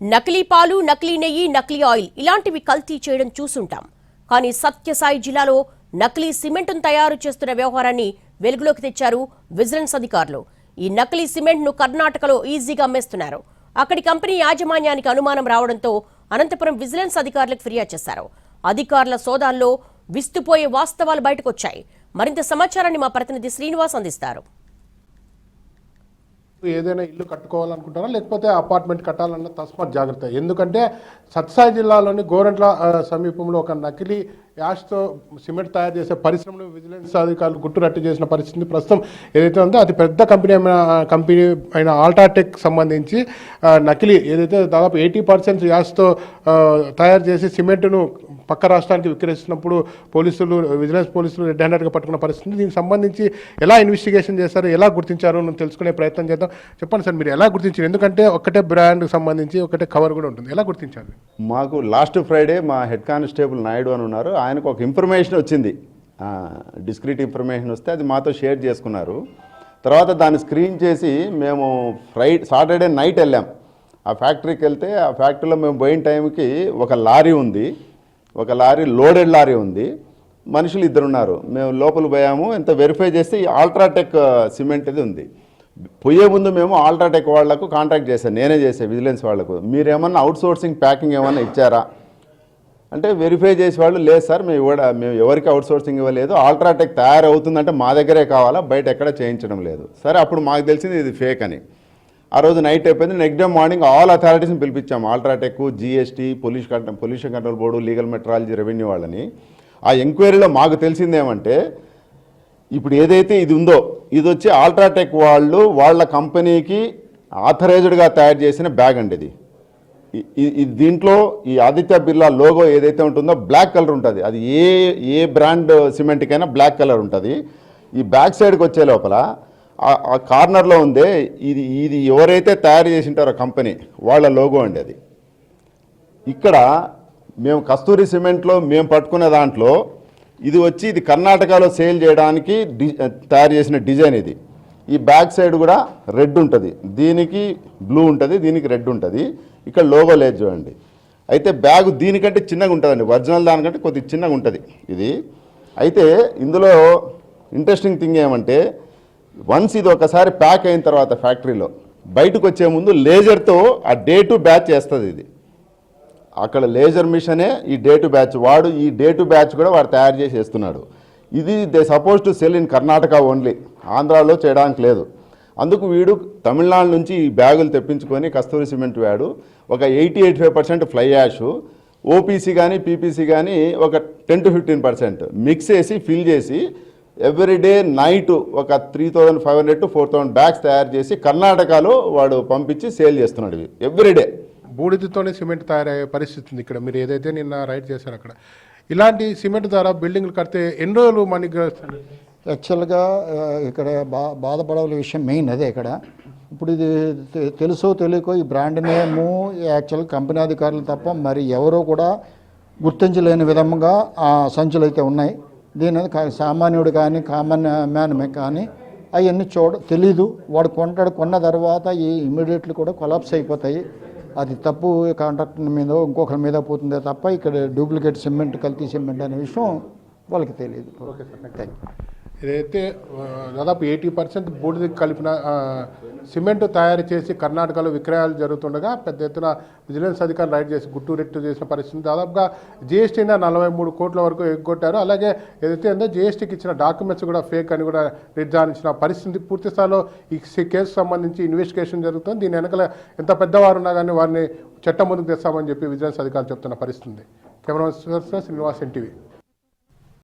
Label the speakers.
Speaker 1: నకిలీ పాలు, నకిలీ నెయ్యి, నకిలీ ఆయిల్ ఇలాంటివి కల్తీ చేయడం చూసుంటాం. కానీ సత్యసాయి జిల్లాలో నకిలీ సిమెంట్ను తయారు చేస్తున్న వ్యవహారాన్ని వెలుగులోకి తెచ్చారు విజిలెన్స్ అధికారులు. ఈ నకిలీ సిమెంట్ను కర్ణాటకలో ఈజీగా అమ్మేస్తున్నారు. అక్కడి కంపెనీ యాజమాన్యానికి అనుమానం రావడంతో అనంతపురం విజిలెన్స్ అధికారులకు ఫిర్యాదు చేశారు. అధికారుల సోదాల్లో విస్తుపోయే వాస్తవాలు బయటకొచ్చాయి. మరింత సమాచారాన్ని మా ప్రతినిధి శ్రీనివాస్ అందిస్తారు.
Speaker 2: ఏదైనా ఇల్లు కట్టుకోవాలనుకుంటారా లేకపోతే అపార్ట్మెంట్ కట్టాలన్న తస్మాత్ జాగ్రత్త. ఎందుకంటే సత్సాయి జిల్లాలోని గోరంట్ల సమీపంలో ఒక నకిలీ యాష్తో సిమెంట్ తయారు చేసే పరిశ్రమను విజిలెన్స్ అధికారులు గుట్టురట్టు చేసిన పరిస్థితి ప్రస్తుతం ఏదైతే ఉందో అతి పెద్ద కంపెనీ అయిన అల్ట్రాటెక్ సంబంధించి నకిలీ ఏదైతే దాదాపు 80% యాష్తో తయారు చేసి సిమెంట్ను పక్క రాష్ట్రానికి విక్రయిస్తున్నప్పుడు విజిలెన్స్ పోలీసులు రెడ్ హ్యాండెడ్గా పట్టుకున్న పరిస్థితి. దీనికి సంబంధించి ఎలా ఇన్వెస్టిగేషన్ చేశారు, ఎలా గుర్తించారో తెలుసుకునే ప్రయత్నం చేద్దాం. చెప్పండి సార్, మీరు ఎలా గుర్తించారు? ఎందుకంటే ఒకటే బ్రాండ్కి సంబంధించి ఒకటే కవర్ కూడా ఉంటుంది, ఎలా గుర్తించారు?
Speaker 3: మాకు లాస్ట్ ఫ్రైడే మా హెడ్ కానిస్టేబుల్ నాయుడు అని ఉన్నారు, ఆయనకు ఒక ఇన్ఫర్మేషన్ వచ్చింది, డిస్క్రీట్ ఇన్ఫర్మేషన్ వస్తే అది మాతో షేర్ చేసుకున్నారు. తర్వాత దాన్ని స్క్రీన్ చేసి మేము సాటర్డే నైట్ వెళ్ళాం. ఆ ఫ్యాక్టరీకి వెళ్తే ఆ ఫ్యాక్టరీలో మేము పోయిన టైంకి ఒక లారీ ఉంది, ఒక లారీ లోడెడ్ లారీ ఉంది, మనుషులు 2 ఉన్నారు. మేము లోపల పోయాము, ఎంత వెరిఫై చేస్తే ఈ అల్ట్రాటెక్ సిమెంట్ ఇది ఉంది. పోయే ముందు మేము అల్ట్రాటెక్ వాళ్లకు కాంటాక్ట్ చేశాను, నేనే చేశాను విజిలెన్స్ వాళ్లకు. మీరేమన్నా అవుట్సోర్సింగ్ ప్యాకింగ్ ఏమన్నా ఇచ్చారా అంటే వెరిఫై చేసే వాళ్ళు లేదు సార్, మేము ఎవరికి అవుట్సోర్సింగ్ ఇవ్వలేదు, అల్ట్రాటెక్ తయారవుతుందంటే మా దగ్గరే కావాలా, బయట ఎక్కడ చేయించడం లేదు. సరే, అప్పుడు మాకు తెలిసింది ఇది ఫేక్ అని. ఆ రోజు నైట్ అయిపోయింది. నెక్స్ట్ డే మార్నింగ్ ఆల్ అథారిటీస్ని పిలిపించాము, UltraTech, GST, pollution control board, legal metrology, revenue వాళ్ళని. ఆ ఎంక్వైరీలో మాకు తెలిసిందేమంటే ఇప్పుడు ఏదైతే ఇది ఉందో ఇది వచ్చి అల్ట్రాటెక్ వాళ్ళు వాళ్ళ కంపెనీకి ఆథరైజ్డ్గా తయారు చేసిన బ్యాగ్ అండి ఇది. దీంట్లో ఈ ఆదిత్య బిర్లా లోగో ఏదైతే ఉంటుందో బ్లాక్ కలర్ ఉంటుంది. అది ఏ బ్రాండ్ సిమెంట్కైనా బ్లాక్ కలర్ ఉంటుంది. ఈ బ్యాక్ సైడ్కి వచ్చే లోపల ఆ కార్నర్లో ఉందే ఇది ఎవరైతే తయారు చేసింటారో కంపెనీ వాళ్ళ లోగో అండి అది. ఇక్కడ మేము కస్తూరి సిమెంట్లో మేము పట్టుకునే దాంట్లో ఇది వచ్చి ఇది కర్ణాటకలో సేల్ చేయడానికి తయారు చేసిన డిజైన్ ఇది. ఈ బ్యాక్ సైడ్ కూడా రెడ్ ఉంటుంది, దీనికి బ్లూ ఉంటుంది, దీనికి రెడ్ ఉంటుంది. ఇక్కడ లోగో లేదు చూడండి. అయితే బ్యాగ్ దీనికంటే చిన్నగా ఉంటుందండి, ఒరిజినల్ దానికంటే కొద్దిగా చిన్నగా ఉంటుంది ఇది. అయితే ఇందులో ఇంట్రెస్టింగ్ థింగ్ ఏమంటే వన్స్ ఇది ఒకసారి ప్యాక్ అయిన తర్వాత ఫ్యాక్టరీలో బయటకు వచ్చే ముందు లేజర్తో ఆ డే టు బ్యాచ్ చేస్తుంది ఇది. అక్కడ లేజర్ మిషనే ఈ డే టు బ్యాచ్, వాడు ఈ డే టు బ్యాచ్ కూడా వాడు తయారు చేసి వేస్తున్నాడు. ఇది they suppose to cell in Karnataka only, ఆంధ్రాలో చేయడానికి లేదు. అందుకు వీడు తమిళనాడు నుంచి ఈ బ్యాగులు తెప్పించుకొని కస్తూరి సిమెంట్ వాడు ఒక 80-85% ఫ్లై యాష్, ఓపీసీ కానీ పీపీసీ కానీ ఒక 10-15% మిక్స్ చేసి ఫిల్ చేసి ఎవ్రీడే నైట్ ఒక 3,500 to 4,000 బ్యాగ్స్ తయారు చేసి కర్ణాటకలో వాడు పంపించి సేల్ చేస్తున్నాడు. ఇవి ఎవ్రీడే
Speaker 2: బూడిదతోనే సిమెంట్ తయారయ్యే పరిస్థితి ఉంది ఇక్కడ. మీరు ఏదైతే నిన్న రైడ్ చేశారు అక్కడ ఇలాంటి సిమెంట్ ద్వారా బిల్డింగ్లు కడితే ఎన్ని రోజులు మనకి
Speaker 4: యాక్చువల్గా ఇక్కడ బాధపడవలసిన విషయం మెయిన్ అదే. ఇక్కడ ఇప్పుడు ఇది తెలుసో తెలియకో ఈ బ్రాండ్ నేము యాక్చువల్ కంపెనీ అధికారులు తప్ప మరి ఎవరో కూడా గుర్తించలేని విధంగా ఆ సంచులు అయితే ఉన్నాయి. దీని సామాన్యుడు కానీ కామన్ మ్యాన్ కానీ అవన్నీ తెలీదు. వాడు కొన్న తర్వాత ఈ ఇమ్మీడియట్లీ కూడా కొలాప్స్ అయిపోతాయి. అది తప్పు కాంట్రాక్టర్ మీద ఇంకొకరి మీద పోతుందే తప్ప ఇక్కడ డూప్లికేట్ సిమెంట్, కల్తీ సిమెంట్ అనే విషయం వాళ్ళకి తెలియదు.
Speaker 2: Okay sir, thank you. ఇదైతే దాదాపు 80% బూడిద కలిపిన సిమెంట్ తయారు చేసి కర్ణాటకలో విక్రయాలు జరుగుతుండగా పెద్ద ఎత్తున విజిలెన్స్ అధికారులు రైడ్ చేసి గుట్టురెట్టు చేసిన పరిస్థితి. దాదాపుగా జీఎస్టీని 43 కోట్ల వరకు ఎగ్గొట్టారు. అలాగే ఏదైతే ఉందో జీఎస్టీకి ఇచ్చిన డాక్యుమెంట్స్ కూడా ఫేక్ అని కూడా నిర్ధారించిన పరిస్థితి. పూర్తి స్థాయిలో ఈ కేసు సంబంధించి ఇన్వెస్టిగేషన్ జరుగుతుంది. దీని వెనకాల ఎంత పెద్దవారు ఉన్నా కానీ వారిని చట్టం ముందుకు తెస్తామని చెప్పి విజిలెన్స్ అధికారులు చెప్తున్న పరిస్థితి. Cameraman Srinivas, NTV.